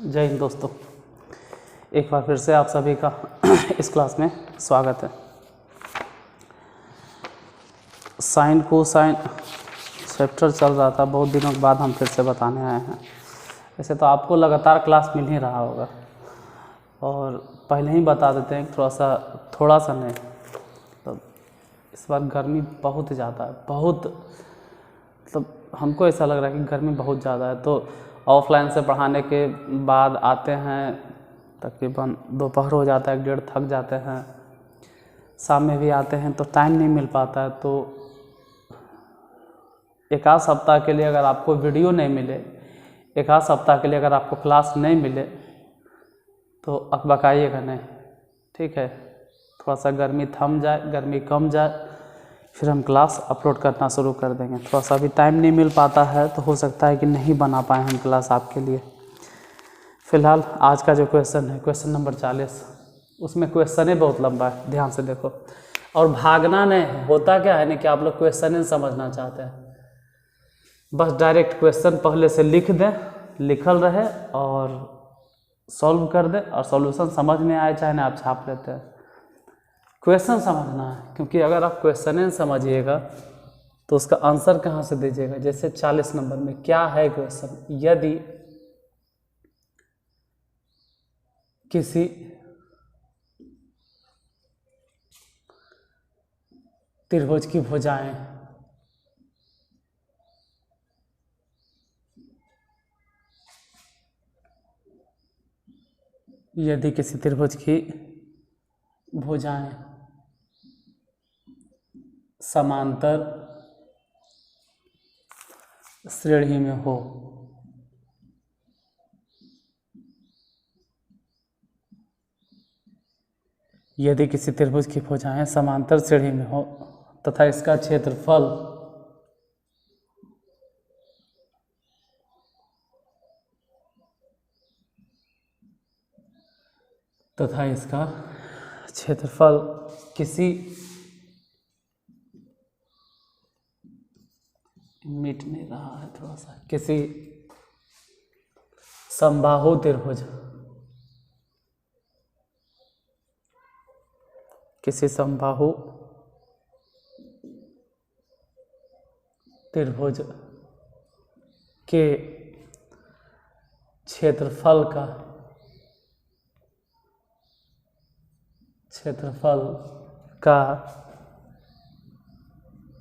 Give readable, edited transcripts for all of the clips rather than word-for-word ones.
जय हिंद दोस्तों, एक बार फिर से आप सभी का इस क्लास में स्वागत है। साइन कोसाइन चैप्टर चल रहा था, बहुत दिनों के बाद हम फिर से बताने आए हैं। वैसे तो आपको लगातार क्लास मिल ही रहा होगा और पहले ही बता देते हैं थोड़ा सा नहीं। तो इस बार गर्मी बहुत ज़्यादा है, बहुत मतलब हमको ऐसा लग रहा है कि गर्मी बहुत ज़्यादा है। तो ऑफलाइन से पढ़ाने के बाद आते हैं, तकरीबन दोपहर हो जाता है, 1:30 थक जाते हैं। शाम में भी आते हैं तो टाइम नहीं मिल पाता है। तो एक आध सप्ताह के लिए अगर आपको वीडियो नहीं मिले, एक आध सप्ताह के लिए अगर आपको क्लास नहीं मिले तो अकबकाइएगा नहीं, ठीक है। थोड़ा सा गर्मी थम जाए, गर्मी कम जाए, फिर हम क्लास अपलोड करना शुरू कर देंगे। थोड़ा सा भी टाइम नहीं मिल पाता है तो हो सकता है कि नहीं बना पाए हम क्लास आपके लिए। फ़िलहाल आज का जो क्वेश्चन है, क्वेश्चन नंबर 40, उसमें क्वेश्चन ही बहुत लंबा है, ध्यान से देखो। और भागना नहीं, होता क्या है ना कि आप लोग क्वेश्चन ही समझना चाहते हैं, बस डायरेक्ट क्वेश्चन पहले से लिख दें, लिखल रहे और सॉल्व कर दें, और सॉल्यूशन समझ में आए चाहे ना आप छाप लेते हैं। क्वेश्चन समझना है, क्योंकि अगर आप क्वेश्चन समझिएगा तो उसका आंसर कहाँ से दीजिएगा। जैसे 40 नंबर में क्या है क्वेश्चन, यदि किसी त्रिभुज की भुजाएं यदि किसी त्रिभुज की भुजाएं समांतर श्रेणी में हो, यदि किसी त्रिभुज की भुजाएं समांतर श्रेणी में हो तथा इसका क्षेत्रफल किसी मिट नहीं रहा है थोड़ा सा, किसी समबाहु त्रिभुज, किसी समबाहु त्रिभुज के क्षेत्रफल का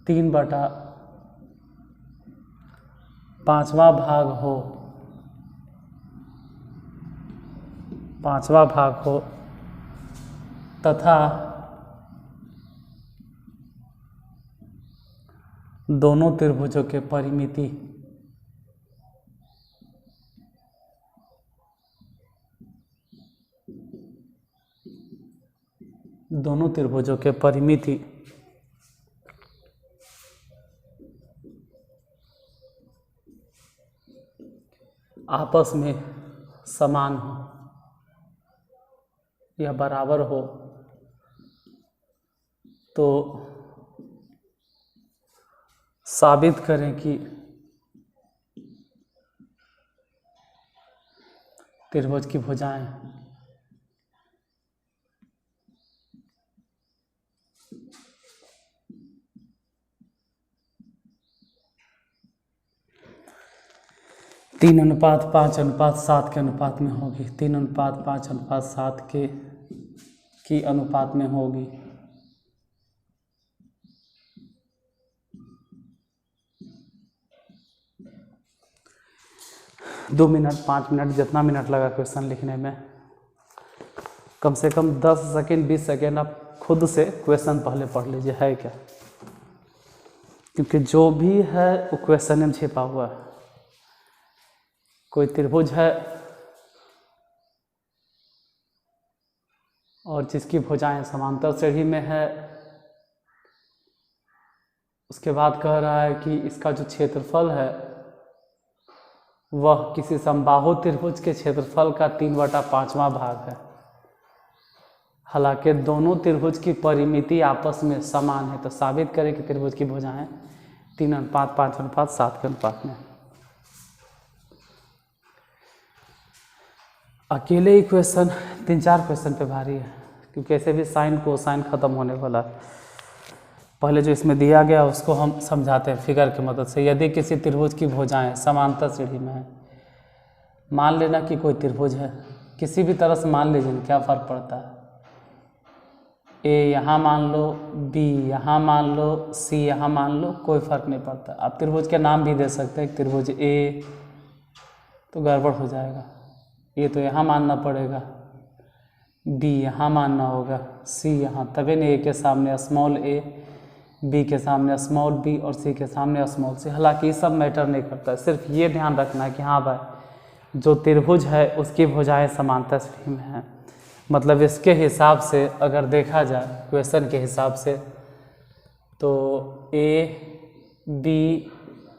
3/5वां भाग हो तथा दोनों त्रिभुजों के परिमिति आपस में समान हो या बराबर हो तो साबित करें कि त्रिभुज की भुजाएं तीन 3:5:7 के अनुपात में होगी, 3:5:7 की अनुपात में होगी। दो मिनट 5 मिनट जितना मिनट लगा क्वेश्चन लिखने में, कम से कम 10 सेकेंड 20 सेकेंड आप खुद से क्वेश्चन पहले पढ़ लीजिए है क्या, क्योंकि जो भी है वो क्वेश्चन में छिपा हुआ है। कोई त्रिभुज है और जिसकी भुजाएं समांतर श्रेणी में है, उसके बाद कह रहा है कि इसका जो क्षेत्रफल है वह किसी समबाहु त्रिभुज के क्षेत्रफल का 3/5वां भाग है। हालांकि दोनों त्रिभुज की परिमिति आपस में समान है, तो साबित करें कि त्रिभुज की भुजाएं 3:5:7 के अनुपात में। अकेले ही क्वेश्चन 3-4 क्वेश्चन पे भारी है, क्योंकि ऐसे भी साइन कोसाइन ख़त्म होने वाला है। पहले जो इसमें दिया गया उसको हम समझाते हैं फिगर की मदद से। यदि किसी त्रिभुज की भुजाएं समांतर श्रेणी में है, मान लेना कि कोई त्रिभुज है, किसी भी तरह से मान लीजिए, क्या फ़र्क पड़ता है। ए यहाँ मान लो, बी यहाँ मान लो, सी यहाँ मान लो, कोई फ़र्क नहीं पड़ता। आप त्रिभुज के नाम भी दे सकते हैं, त्रिभुज ए, तो गड़बड़ हो जाएगा। ए तो यहाँ मानना पड़ेगा, बी यहाँ मानना होगा, सी यहाँ, तभी नहीं ए के सामने स्मॉल ए, बी के सामने स्मॉल बी और सी के सामने स्मॉल सी। हालांकि ये सब मैटर नहीं करता है, सिर्फ ये ध्यान रखना है कि हाँ भाई जो त्रिभुज है उसकी भुजाएं समांतर श्रेणी में हैं। मतलब इसके हिसाब से अगर देखा जाए क्वेश्चन के हिसाब से, तो ए बी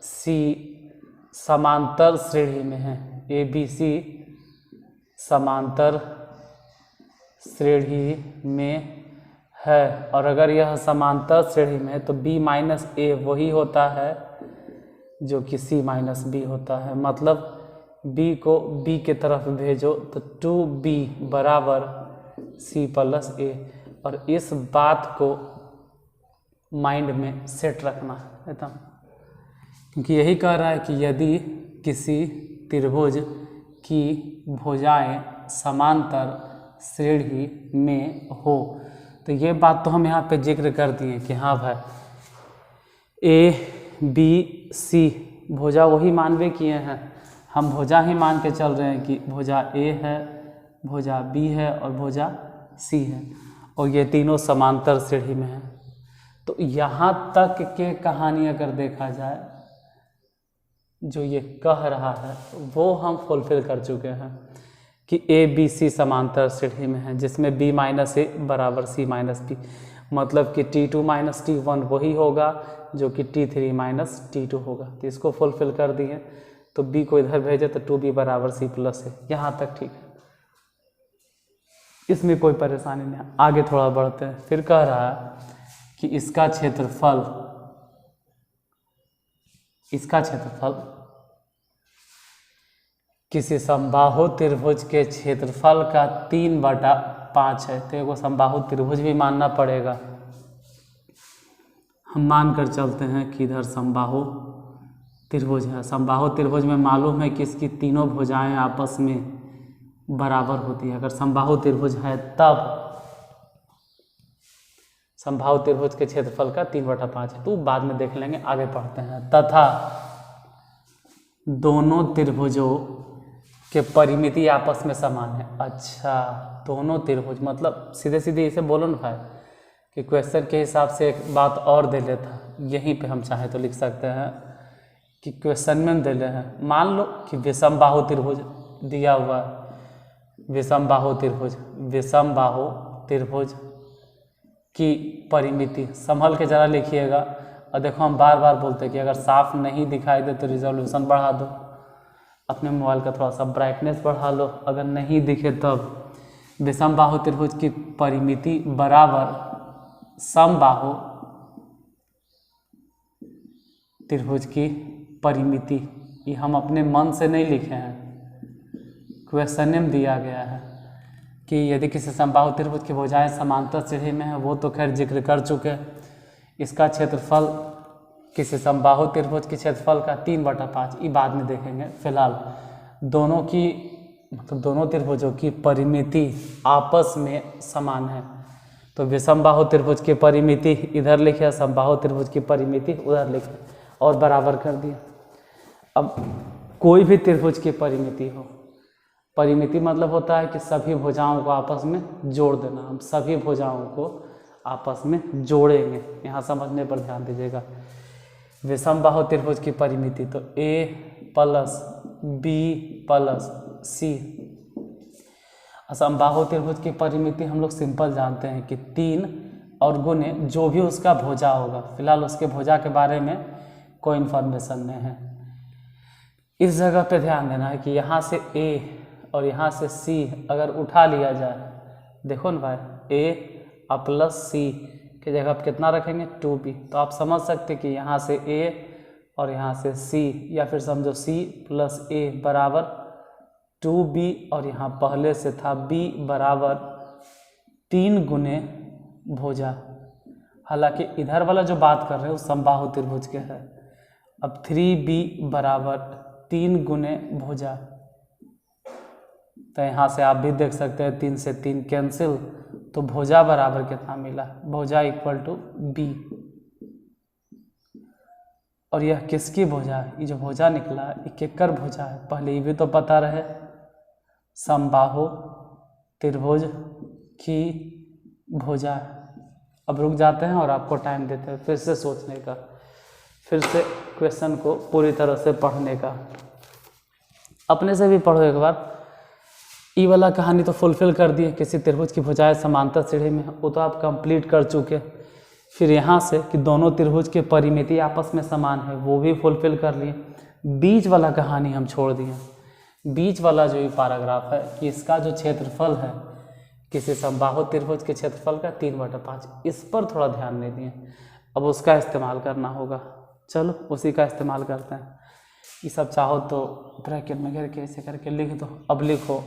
सी समांतर श्रेणी में है, ए बी सी समांतर श्रेणी में है। और अगर यह समांतर श्रेणी में है तो b माइनस ए वही होता है जो कि c माइनस बी होता है। मतलब b को b के तरफ भेजो तो 2b बराबर c प्लस ए। और इस बात को माइंड में सेट रखना एकदम, क्योंकि यही कह रहा है कि यदि किसी त्रिभुज की भुजाएं समांतर श्रेणी में हो, तो ये बात तो हम यहाँ पे जिक्र कर दिए कि हाँ भाई ए बी सी भुजा वही मानवे किए हैं, हम भुजा ही मान के चल रहे हैं कि भुजा ए है, भुजा बी है और भुजा सी है, और ये तीनों समांतर श्रेणी में हैं। तो यहाँ तक के कहानी अगर देखा जाए, जो ये कह रहा है वो हम फुलफिल कर चुके हैं कि ए बी सी समांतर श्रेणी में है, जिसमें b माइनस ए बराबर c माइनस बी। मतलब कि T2 माइनस T1 वही होगा जो कि T3 माइनस T2 होगा। तो इसको फुलफिल कर दिए, तो b को इधर भेजे तो 2b बराबर c प्लस है। यहाँ तक ठीक है, इसमें कोई परेशानी नहीं। आगे थोड़ा बढ़ते हैं। फिर कह रहा है कि इसका क्षेत्रफल किसी समबाहु त्रिभुज के क्षेत्रफल का 3/5 है। तो एगो समबाहु त्रिभुज भी मानना पड़ेगा। हम मान कर चलते हैं कि इधर समबाहु त्रिभुज है। समबाहु त्रिभुज में मालूम है कि इसकी तीनों भुजाएं आपस में बराबर होती है। अगर समबाहु त्रिभुज है तब समबाहु त्रिभुज के क्षेत्रफल का 3/5 है। तो बाद में देख लेंगे, आगे पढ़ते हैं। तथा दोनों त्रिभुजों के परिमिति आपस में समान है। अच्छा, दोनों त्रिभुज मतलब सीधे सीधे इसे बोलो ना भाई कि क्वेश्चन के हिसाब से एक बात और दे लेता, यहीं पे हम चाहे तो लिख सकते हैं कि क्वेश्चन में दे ले हैं, मान लो कि विषमबाहु त्रिभुज दिया हुआ है। विषमबाहु त्रिभुज की परिमिति संभल के ज़रा लिखिएगा। और देखो हम बार बार बोलते हैं कि अगर साफ नहीं दिखाई दे तो रिजोल्यूशन बढ़ा दो, अपने मोबाइल का थोड़ा सा ब्राइटनेस बढ़ा लो, अगर नहीं दिखे तब। विषमबाहु त्रिभुज की परिमिति बराबर समबाहु त्रिभुज की परिमिति। ये हम अपने मन से नहीं लिखे हैं, क्वेश्चन में दिया गया है कि यदि किसी समबाहु त्रिभुज की भुजाएं समांतर श्रेणी में है, वो तो खैर जिक्र कर चुके हैं। इसका क्षेत्रफल किसी समबाहु त्रिभुज के क्षेत्रफल का 3/5, ये बाद में देखेंगे। फिलहाल दोनों की मतलब दोनों त्रिभुजों की परिमिति आपस में समान है। तो विषमबाहु त्रिभुज की परिमिति इधर लिखे, समबाहु त्रिभुज की परिमिति उधर लिखे और बराबर कर दिया। अब कोई भी त्रिभुज की परिमिति हो, परिमिति मतलब होता है कि सभी भुजाओं को आपस में जोड़ देना। हम सभी भुजाओं को आपस में जोड़ेंगे, यहाँ समझने पर ध्यान दीजिएगा। विषमबाहु त्रिभुज की परिमिति तो a प्लस बी प्लस सी। समबाहु त्रिभुज की परिमिति हम लोग सिंपल जानते हैं कि 3 और गुने जो भी उसका भुजा होगा। फिलहाल उसके भुजा के बारे में कोई इन्फॉर्मेशन नहीं है। इस जगह पे ध्यान देना है कि यहाँ से a और यहाँ से c अगर उठा लिया जाए, देखो ना भाई, a प्लस सी की जगह आप कितना रखेंगे 2b। तो आप समझ सकते हैं कि यहाँ से a और यहाँ से c, या फिर समझो c प्लस a बराबर 2b और यहाँ पहले से था b बराबर 3 गुने भुजा। हालांकि इधर वाला जो बात कर रहे हैं वो समबाहु त्रिभुज के है। अब 3b बराबर 3 गुने भुजा, तो यहाँ से आप भी देख सकते हैं 3 से 3 कैंसिल, तो भुजा बराबर कितना मिला, भुजा इक्वल टू b। और यह किसकी भुजा है, ये जो भुजा निकला ये केकर भुजा है, पहले ये भी तो पता रहे, समबाहु त्रिभुज की भुजा। अब रुक जाते हैं और आपको टाइम देते हैं फिर से सोचने का, फिर से क्वेश्चन को पूरी तरह से पढ़ने का। अपने से भी पढ़ो एक बार। ई वाला कहानी तो फुलफिल कर दी है, किसी त्रिभुज की भुजाएं समांतर सीढ़ी में, वो तो आप कंप्लीट कर चुके। फिर यहाँ से कि दोनों त्रिभुज के परिमिति आपस में समान है, वो भी फुलफिल कर लिए। बीच वाला कहानी हम छोड़ दिए। बीच वाला जो ये पैराग्राफ है कि इसका जो क्षेत्रफल है किसी समबाहु त्रिभुज के क्षेत्रफल का 3/5, इस पर थोड़ा ध्यान नहीं दिए। अब उसका इस्तेमाल करना होगा, चलो उसी का इस्तेमाल करते हैं। ये सब चाहो तो ब्रैकेट में घेर के ऐसे करके लिख दो। अब लिखो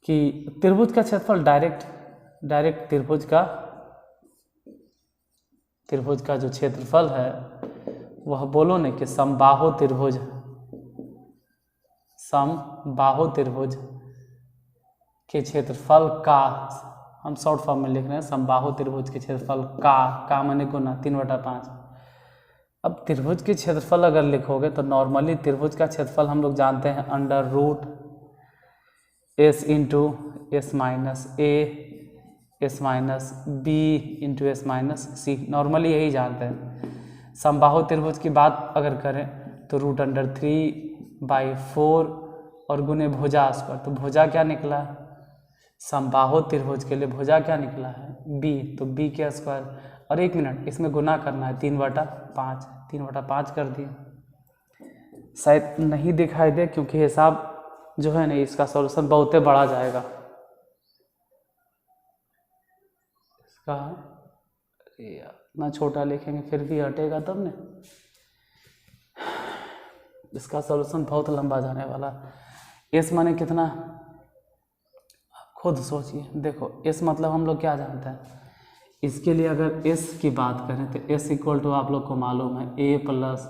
कि त्रिभुज का क्षेत्रफल डायरेक्ट त्रिभुज का जो क्षेत्रफल है वह बोलो ना कि समबाहु त्रिभुज के क्षेत्रफल का, हम शॉर्ट फॉर्म में लिख रहे हैं समबाहु त्रिभुज के क्षेत्रफल का माने गुना 3/5। अब त्रिभुज के क्षेत्रफल अगर लिखोगे तो नॉर्मली त्रिभुज का क्षेत्रफल हम लोग जानते हैं under root s into S minus A S minus B into S minus C, normally यही जानते हैं। समबाहु त्रिभुज की बात अगर करें तो √3/4 और गुने भुजा स्क्वायर, तो भुजा क्या निकला, समबाहु त्रिभुज के लिए भुजा क्या निकला है b, तो b के स्क्वायर। और 1 मिनट, इसमें गुना करना है 3/5 कर दिए। शायद नहीं दिखाई दे क्योंकि हिसाब जो है ना इसका सॉल्यूशन बहुत बड़ा जाएगा इसका। अरे यार इतना छोटा लिखेंगे फिर भी हटेगा तब ने, इसका सॉल्यूशन बहुत लंबा जाने वाला। एस माने कितना, खुद सोचिए। देखो एस मतलब हम लोग क्या जानते हैं, इसके लिए अगर एस की बात करें तो एस इक्वल टू आप लोग को मालूम है a +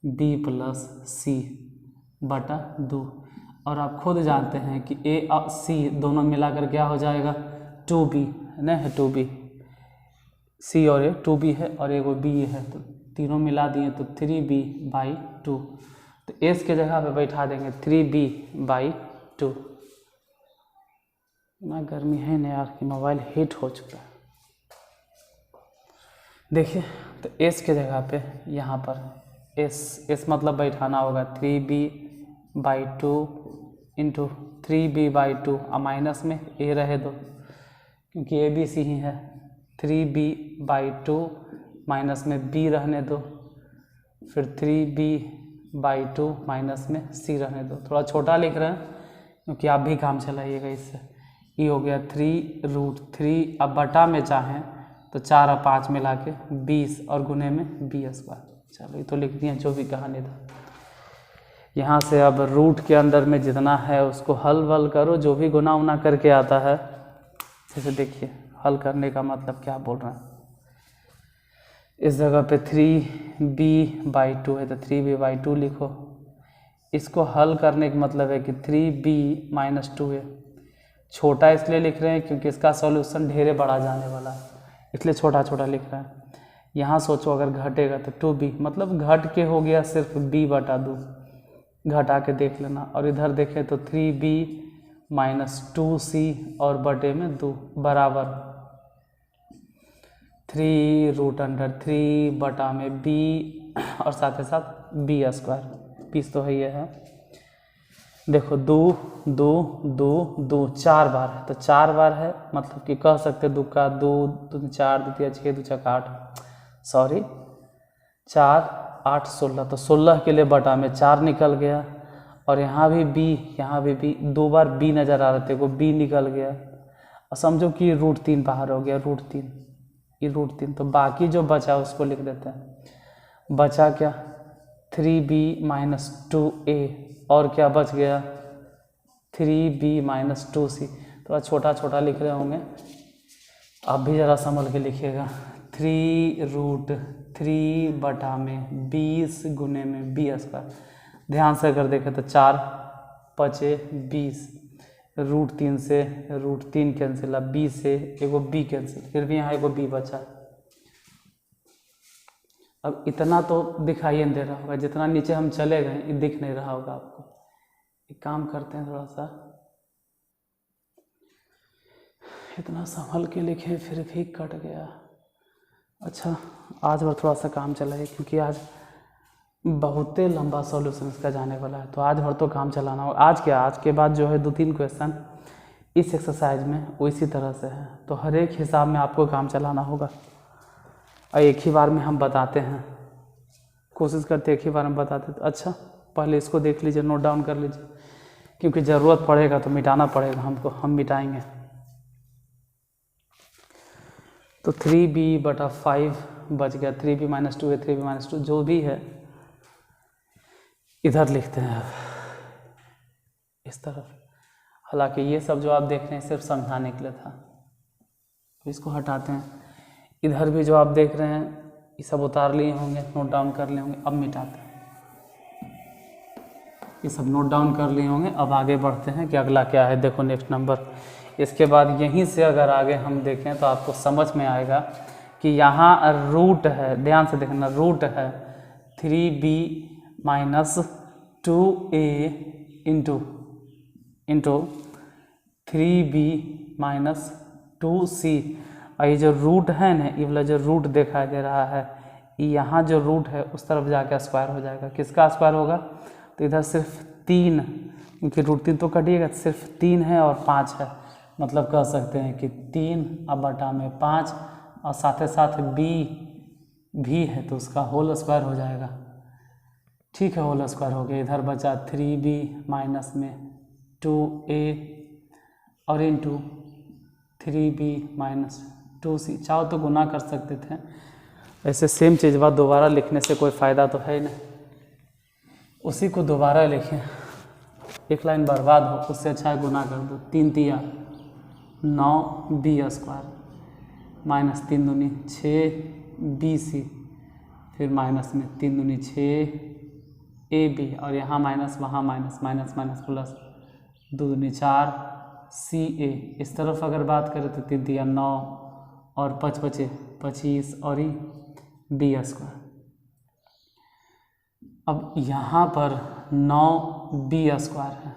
b + c/2, और आप खुद जानते हैं कि a और c दोनों मिलाकर क्या हो जाएगा 2b, नहीं है 2b, c और a 2b है और एगो b है, तो तीनों मिला दिए तो 3b/2। तो s के जगह पे बैठा देंगे 3b/2। ना गर्मी है ना यार कि मोबाइल हीट हो चुका है। देखिए तो s के जगह पे यहाँ पर s मतलब बैठाना होगा 3b/2 इंटू 3b/2, और माइनस में a रहे दो क्योंकि a b c ही है। 3b/2 माइनस में b रहने दो, फिर 3b/2 माइनस में c रहने दो। थोड़ा छोटा लिख रहे हैं क्योंकि आप भी काम चलाइएगा इससे। ये हो गया 3√3, अब बटा में चाहें तो 4 और 5 मिला के 20 और गुने में b²। चलो ये तो लिख दिए जो भी कहानी था। यहाँ से अब रूट के अंदर में जितना है उसको हल वल करो, जो भी गुना उना करके आता है। जैसे देखिए हल करने का मतलब क्या बोल रहे हैं, इस जगह पे 3b/2 है तो 3b/2 लिखो। इसको हल करने का मतलब है कि 3b-2 है। छोटा इसलिए लिख रहे हैं क्योंकि इसका सॉल्यूशन ढेरे बड़ा जाने वाला है, इसलिए छोटा छोटा लिख रहे हैं। यहाँ सोचो अगर घटेगा तो 2b, मतलब घट के हो गया सिर्फ b/2, घटा के देख लेना। और इधर देखें तो 3b-2c और बटे में 2 बराबर 3√3 बटा में b और साथ ही साथ b²। पीस तो है ये है। देखो 2 2 2 2 4 बार है, तो 4 बार है मतलब कि कह सकते 2 का 2 2 4 2 6 2 6 8, सॉरी 4 8 16, तो 16 के लिए बटा में 4 निकल गया। और यहाँ भी b 2 बार b नज़र आ रहे थे, को b निकल गया। और समझो कि √3 बाहर हो गया, √3, ये √3। तो बाकी जो बचा उसको लिख देते हैं। बचा क्या 3b-2a, और क्या बच गया 3b माइनस 2c। थोड़ा छोटा छोटा लिख रहे होंगे, आप भी ज़रा संभल के लिखिएगा। 3√3/20 गुने में b स्क्वायर। ध्यान से अगर देखें तो 4 5 20, √3 से √3 कैंसिल, अब b से एगो b कैंसिल, फिर भी यहाँ एगो b बचा। अब इतना तो दिखाई नहीं दे रहा होगा, जितना नीचे हम चले गए ये दिख नहीं रहा होगा आपको। एक काम करते हैं, थोड़ा सा इतना संभल के लिखे फिर भी कट गया। अच्छा, आज और थोड़ा सा काम चला है, क्योंकि आज बहुत लंबा सॉल्यूशन इसका जाने वाला है, तो आज भर तो काम चलाना होगा। आज क्या, आज के बाद जो है 2-3 क्वेश्चन इस एक्सरसाइज में वो इसी तरह से है, तो हर एक हिसाब में आपको काम चलाना होगा और एक ही बार में हम बताते हैं, कोशिश करते एक ही बार में बताते। तो अच्छा, पहले इसको देख लीजिए, नोट डाउन कर लीजिए, क्योंकि ज़रूरत पड़ेगा तो मिटाना पड़ेगा हमको, हम मिटाएंगे। तो 3b/5 बच गया, 3b माइनस 2 है, 3b माइनस 2 जो भी है इधर लिखते हैं इस तरफ। हालांकि ये सब जो आप देख रहे हैं सिर्फ समझाने के लिए था, इसको हटाते हैं। इधर भी जो आप देख रहे हैं ये सब उतार लिए होंगे, नोट डाउन कर लिए होंगे, अब मिटाते हैं। ये सब नोट डाउन कर लिए होंगे, अब आगे बढ़ते हैं कि अगला क्या है। देखो नेक्स्ट नंबर, इसके बाद यहीं से अगर आगे हम देखें तो आपको समझ में आएगा कि यहाँ रूट है, ध्यान से देखना, रूट है 3b minus 2a into 3b minus 2c। और ये जो रूट है ना, ये वाला जो रूट दिखाई दे रहा है, यहाँ जो रूट है उस तरफ जाकर स्क्वायर हो जाएगा। किसका स्क्वायर होगा, तो इधर सिर्फ 3, क्योंकि √3 तो कटिएगा, सिर्फ 3 है और 5 है, मतलब कह सकते हैं कि 3/5 और साथ साथ b भी है तो उसका होल स्क्वायर हो जाएगा। ठीक है, होल स्क्वायर हो गया। इधर बचा 3b माइनस में 2a और इंटू 3b माइनस 2c। चाहो तो गुना कर सकते थे, ऐसे सेम चीज़ बात दोबारा लिखने से कोई फ़ायदा तो है नहीं, उसी को दोबारा लिखें, एक लाइन बर्बाद हो, उससे अच्छा है गुना कर दो। 3 तिया 9b स्क्वायर माइनस 3 दूनी 6bc, फिर माइनस में 3 दूनी 6ab, और यहाँ माइनस वहाँ माइनस, माइनस माइनस प्लस 2 दूनी 4ca। इस तरफ अगर बात करें तो 3 तिया 9 और 5 बचे 25 और ही b स्क्वायर। अब यहाँ पर 9b स्क्वायर है,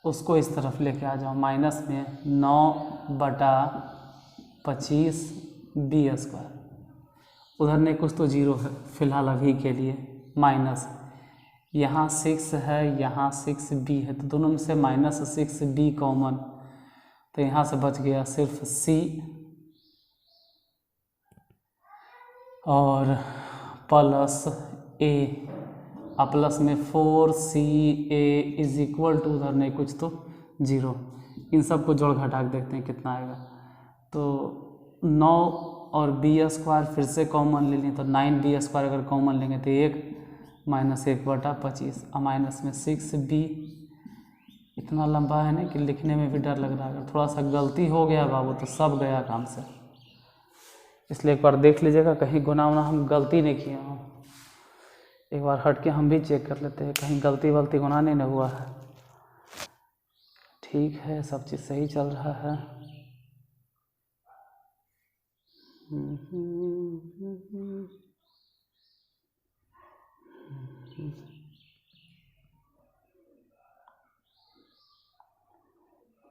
उसको इस तरफ लेके आ जाओ, माइनस में 9/25b स्क्वायर। उधर नहीं कुछ तो 0 है फिलहाल अभी के लिए, माइनस यहाँ 6 है, यहाँ 6b है, तो दोनों में से -6b कॉमन, तो यहाँ से बच गया सिर्फ c और प्लस a, और प्लस में 4ca इज इक्वल टू, उधर नहीं कुछ तो 0। इन सब को जोड़ घटा के देखते हैं कितना आएगा। तो 9 और b स्क्वायर फिर से कॉमन ले लें, तो 9b स्क्वायर अगर कॉमन लेंगे तो 1 माइनस 1/25 और माइनस में 6b। इतना लंबा है ना कि लिखने में भी डर लग रहा है, अगर थोड़ा सा गलती हो गया बाबू तो सब गया काम से, इसलिए एक बार देख लीजिएगा कहीं गुना वुना हम गलती नहीं किए हों। एक बार हट के हम भी चेक कर लेते हैं कहीं गलती वलती गुना नहीं ना हुआ है। ठीक है, सब चीज़ सही चल रहा है।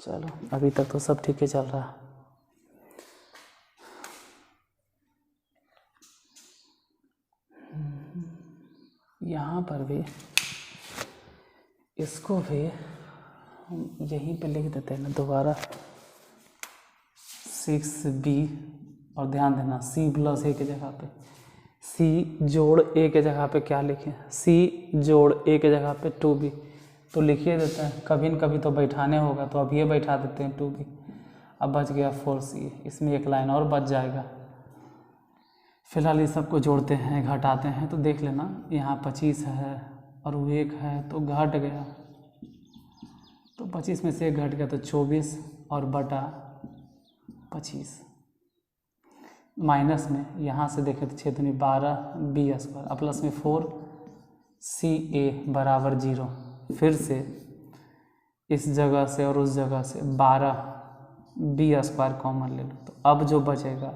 चलो, अभी तक तो सब ठीक ही चल रहा है। यहाँ पर भी इसको भी हम यहीं पे लिख देते हैं ना दोबारा, 6b, और ध्यान देना c प्लस a के जगह पे c जोड़ a के जगह पे क्या लिखें, c जोड़ a के जगह पे 2b तो लिखिए देते हैं, कभी न कभी तो बैठाने होगा, तो अब ये बैठा देते हैं 2b। अब बच गया 4c, इसमें एक लाइन और बच जाएगा। फिलहाल इस सबको जोड़ते हैं घटाते हैं, तो देख लेना यहाँ 25 है और वो 1 है तो घट गया, तो 25 में से 1 घट गया तो 24 और बटा 25 माइनस में यहाँ से देखें तो 6 दूनी 12 बी स्क्वायर और प्लस में 4 सी ए बराबर 0। फिर से इस जगह से और उस जगह से 12 बी स्क्वायर कॉमन ले लो तो अब जो बचेगा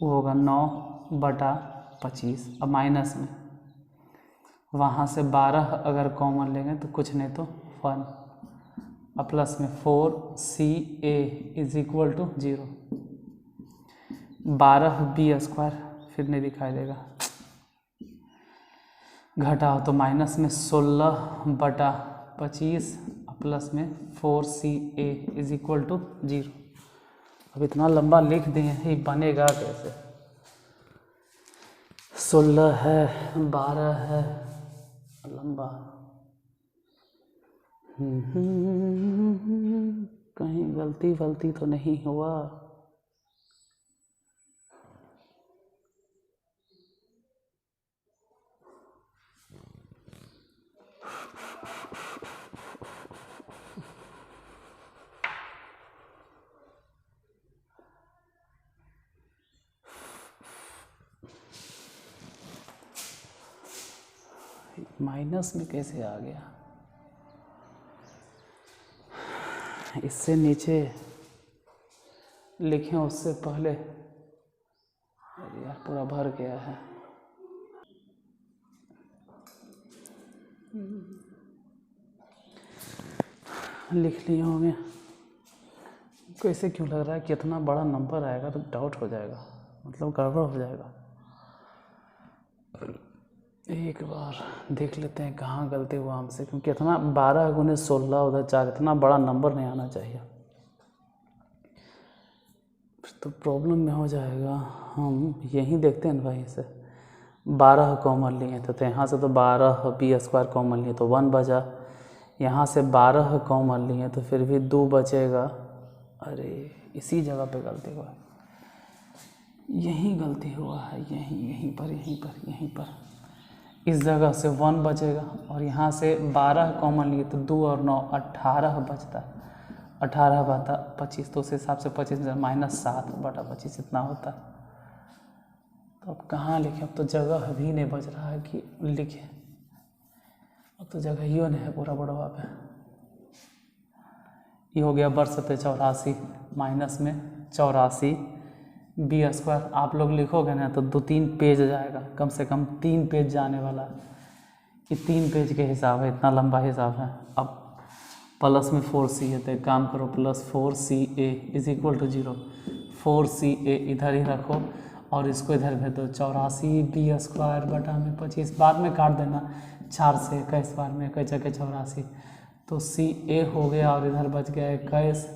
वो होगा 9 बटा 25। अब माइनस में वहाँ से 12 अगर कॉमन लेंगे तो कुछ नहीं तो 1 और प्लस में 4 C A is equal to 0। 12 B square फिर नहीं दिखाई देगा, घटाओ तो माइनस में 16 बटा 25 प्लस में 4 C A is equal to 0। अब इतना लंबा लिख दिए ये बनेगा कैसे? 16 है 12 है लंबा। कहीं गलती तो नहीं हुआ? माइनस में कैसे आ गया? इससे नीचे लिखें उससे पहले यार पूरा भर गया है। लिख लिए होंगे। कैसे क्यों लग रहा है कि इतना बड़ा नंबर आएगा तो डाउट हो जाएगा, मतलब गड़बड़ हो जाएगा। एक बार देख लेते हैं कहाँ गलती हुआ हमसे, क्योंकि इतना 12 गुने 16 उधर 4 इतना बड़ा नंबर नहीं आना चाहिए, तो प्रॉब्लम में हो जाएगा। हम यहीं देखते हैं भाई से 12 कॉमन लिए थे तो यहाँ से तो 12 बी स्क्वायर कॉमन लिए तो 1 बचा, यहाँ से 12 कॉमन लिए तो फिर भी 2 बचेगा। अरे इसी जगह पे गलती हुआ, यहीं गलती हुआ है, यहीं पर इस जगह से 1 बचेगा और यहाँ से 12 कॉमन लिए तो 2 और 9 18 बचता, 18 बटा 25 तो उस हिसाब से 25 माइनस 7 बटा 25 इतना होता। तो अब कहाँ लिखें? अब तो जगह भी नहीं बच रहा है कि लिखें, अब तो जगह ही नहीं है पूरा बड़वा पे। ये हो गया वर्ष पे 84 माइनस में 84 बी स्क्वायर। आप लोग लिखोगे ना तो 2-3 पेज जाएगा, कम से कम 3 पेज जाने वाला है। ये 3 पेज के हिसाब है, इतना लंबा हिसाब है। अब प्लस में 4c है तो एक काम करो plus 4ca is equal to 0। 4ca इधर ही रखो और इसको इधर भेज दो। 84 बी स्क्वायर बटा में 25, बाद में काट देना 4 से 21 बार में 21 जगह 84 तो ca हो गया और इधर बच गया 21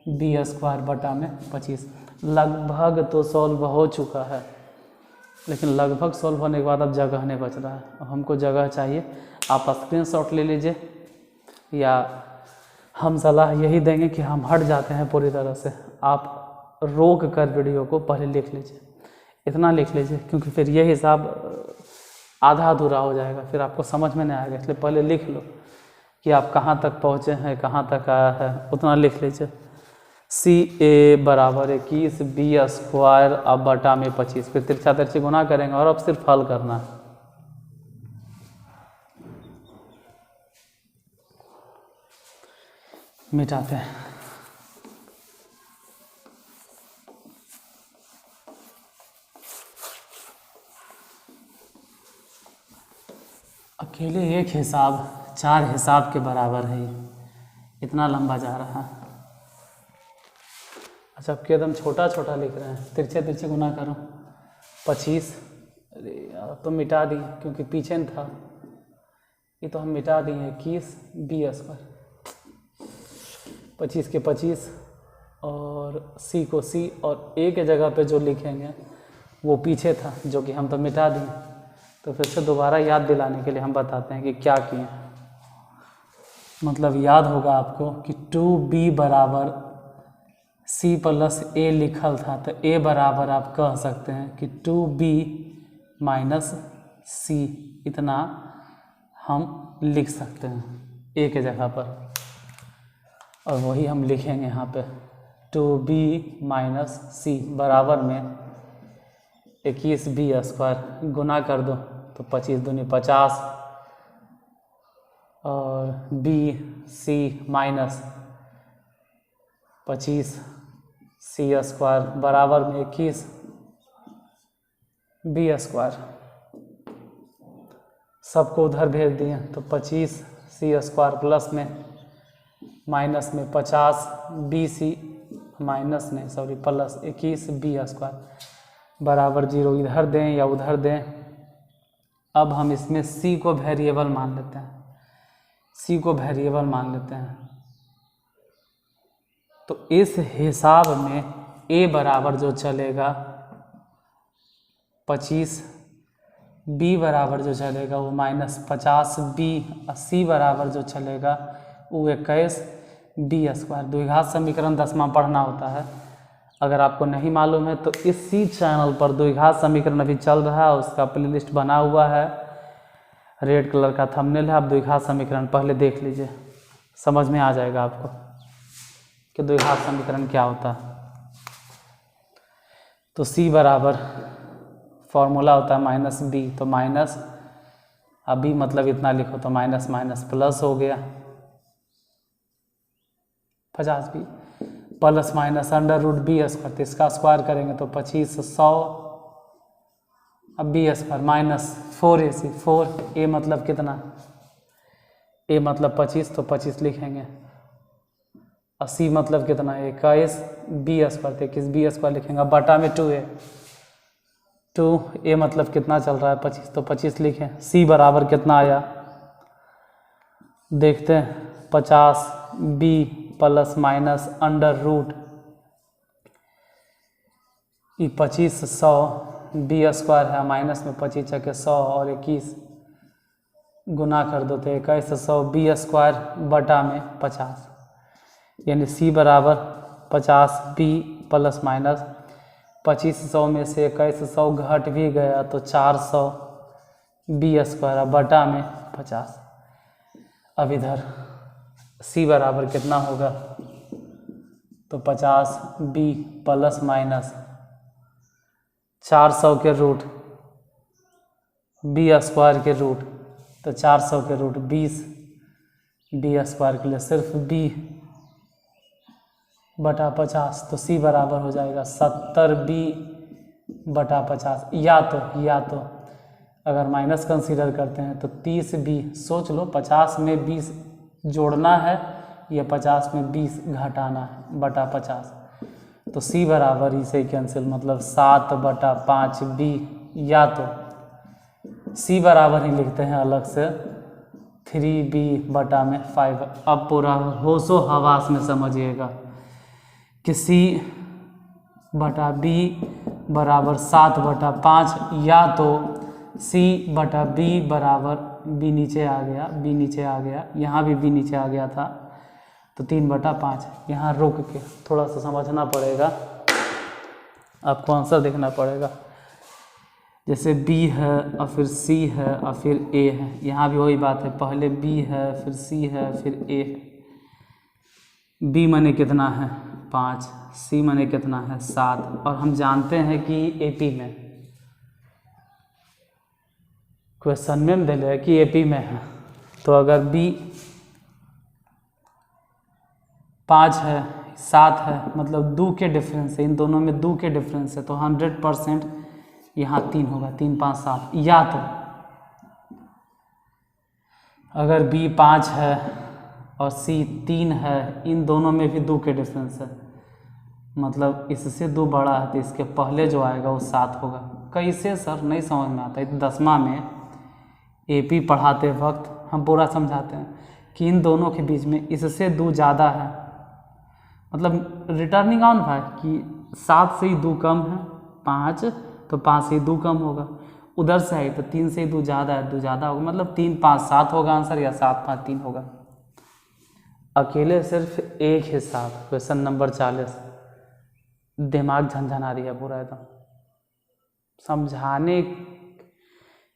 बी स्क्वायर बटा में 25। लगभग तो सॉल्व हो चुका है, लेकिन लगभग सॉल्व होने के बाद अब जगह नहीं बच रहा है। अब हमको जगह चाहिए। आप स्क्रीनशॉट ले लीजिए या हम सलाह यही देंगे कि हम हट जाते हैं पूरी तरह से। आप रोक कर वीडियो को पहले लिख लीजिए, इतना लिख लीजिए, क्योंकि फिर ये हिसाब आधा अधूरा हो जाएगा, फिर आपको समझ में नहीं आएगा। इसलिए पहले लिख लो कि आप कहाँ तक पहुँचे हैं, कहाँ तक आया है, उतना लिख लीजिए। ca बराबर 21 बी स्क्वायर अब बटा में 25, फिर तिरछा तिरछी गुना करेंगे और अब सिर्फ हल करना है। मिटाते हैं। अकेले एक हिसाब 4 हिसाब के बराबर है, इतना लंबा जा रहा है। अच्छा अब एकदम छोटा छोटा लिख रहे हैं, तिरछे तिरछे गुना करो 25। अरे यार तो मिटा दी क्योंकि पीछे न था, ये तो हम मिटा दिए 21 बी स्क्वायर 25 के 25 और c को c और a के जगह पे जो लिखेंगे वो पीछे था जो कि हम तो मिटा दिए। तो फिर से दोबारा याद दिलाने के लिए हम बताते हैं कि क्या किए। मतलब याद होगा आपको कि 2b बराबर c प्लस a लिखल था, तो a बराबर आप कह सकते हैं कि 2b माइनस c, इतना हम लिख सकते हैं a के जगह पर। और वही हम लिखेंगे यहाँ पे 2b माइनस सी बराबर में 21b स्क्वायर, गुना कर दो तो 25 दूनी 50 और b सी माइनस 25 सी स्क्वायर बराबर में 21 बी स्क्वायर। सबको उधर भेज दिए तो 25 सी स्क्वायर प्लस में माइनस में 50 बी सी माइनस नहीं सॉरी प्लस 21 बी स्क्वायर बराबर 0। इधर दें या उधर दें। अब हम इसमें सी को वेरिएबल मान लेते हैं, सी को वेरिएबल मान लेते हैं। तो इस हिसाब में ए बराबर जो चलेगा 25, बी बराबर जो चलेगा वो -50 बी, सी बराबर जो चलेगा वो 21 बी स्क्वायर। द्विघात समीकरण 10वां पढ़ना होता है। अगर आपको नहीं मालूम है तो इसी चैनल पर द्विघात समीकरण अभी चल रहा है, उसका प्लेलिस्ट बना हुआ है, रेड कलर का थंबनेल है। आप द्विघात समीकरण पहले देख लीजिए, समझ में आ जाएगा आपको कि द्विघात समीकरण क्या होता है। तो सी बराबर फॉर्मूला होता है माइनस बी, तो माइनस अब बी मतलब इतना लिखो तो माइनस माइनस प्लस हो गया 50 B plus minus under root B square, तो इसका स्क्वायर करेंगे तो 25 100 अब बी स्क्वायर माइनस 4ac 4 ए मतलब कितना, ए मतलब 25 तो 25 लिखेंगे। 80 मतलब कितना 21 बी स्क्वायर, तो 21 बी स्क्वायर लिखेंगे बटा में 2a 2a मतलब कितना चल रहा है 25 तो 25 लिखें। सी बराबर कितना आया देखते हैं 50 B plus minus under root 25 100 B square है माइनस में 25 छके 100 और 21 गुना कर दो तो 21 100 बी स्क्वायर बटा में 50, यानी सी बराबर 50 बी प्लस माइनस 2500 में से 2100 घट भी गया तो 400 बी स्क्वायर बटा में 50। अब इधर सी बराबर कितना होगा तो 50 बी प्लस माइनस 400 के रूट बी स्क्वायर के रूट, तो 400 के रूट 20 बी स्क्वायर के लिए सिर्फ बी बटा 50, तो सी बराबर हो जाएगा 70 बी बटा 50। या तो अगर माइनस कंसीडर करते हैं तो 30 बी, सोच लो 50 में 20 जोड़ना है या 50 में 20 घटाना है बटा 50, तो सी बराबर ही से कैंसिल मतलब 7 बटा 5 बी, या तो सी बराबर ही लिखते हैं अलग से 3 बी बटा में 5। अब पूरा होशो हवास में समझिएगा कि सी बटा बी बराबर 7 बटा 5, या तो सी बटा बी बराबर बी नीचे आ गया, बी नीचे आ गया, यहाँ भी बी नीचे आ गया था तो 3 बटा 5। यहाँ रुक के थोड़ा सा समझना पड़ेगा, आपको आंसर देखना पड़ेगा। जैसे बी है और फिर सी है और फिर ए है, यहाँ भी वही बात है, पहले बी है फिर सी है फिर ए है। बी माने कितना है 5, सी माने कितना है 7, और हम जानते हैं कि एपी में क्वेश्चन में दे है कि एपी में है, तो अगर बी 5 है 7 है मतलब 2 के डिफरेंस है, इन दोनों में 2 के डिफरेंस है, तो 100% यहाँ 3 होगा, 3 5 7। या तो अगर बी 5 है और सी 3 है, इन दोनों में भी 2 के डिफरेंस है, मतलब इससे 2 बड़ा है तो इसके पहले जो आएगा वो 7 होगा। कैसे सर नहीं समझ में आता है। 10वां में एपी पढ़ाते वक्त हम पूरा समझाते हैं कि इन दोनों के बीच में इससे 2 ज़्यादा है, मतलब रिटर्निंग ऑन है कि 7 से ही 2 कम है, 5 तो 5 से ही 2 कम होगा, उधर से है तो 3 से ही 2 ज़्यादा है, 2 ज़्यादा होगा, मतलब 3 5 7 होगा आंसर, या 7 5 3 होगा। अकेले सिर्फ एक हिसाब क्वेश्चन नंबर 40 दिमाग झंझना रही है पूरा एकदम समझाने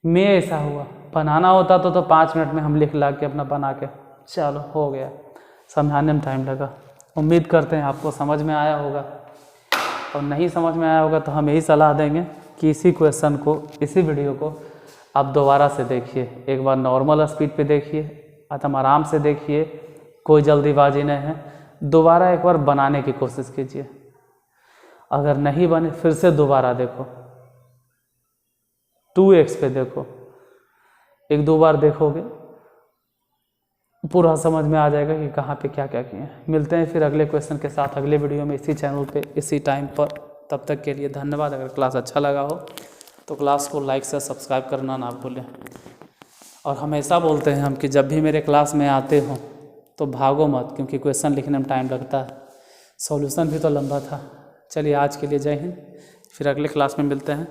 में। ऐसा हुआ बनाना होता तो 5 मिनट में हम लिख ला के अपना बना के चलो हो गया, समझाने में टाइम लगा। उम्मीद करते हैं आपको समझ में आया होगा, और नहीं समझ में आया होगा तो हम यही सलाह देंगे कि इसी क्वेश्चन को, इसी वीडियो को आप दोबारा से देखिए। एक बार नॉर्मल स्पीड पे देखिए, एकदम आराम से देखिए, कोई जल्दीबाजी नहीं है। दोबारा एक बार बनाने की कोशिश कीजिए, अगर नहीं बने फिर से दोबारा देखो, 2x पे देखो। 1-2 बार देखोगे पूरा समझ में आ जाएगा कि कहाँ पे क्या क्या किए हैं। मिलते हैं फिर अगले क्वेश्चन के साथ अगले वीडियो में, इसी चैनल पे, इसी टाइम पर। तब तक के लिए धन्यवाद। अगर क्लास अच्छा लगा हो तो क्लास को लाइक से सब्सक्राइब करना ना भूलें। और हमेशा बोलते हैं हम कि जब भी मेरे क्लास में आते हो तो भागो मत, क्योंकि क्वेश्चन लिखने में टाइम लगता है, सॉल्यूशन भी तो लंबा था। चलिए आज के लिए जय हिंद, फिर अगले क्लास में मिलते हैं।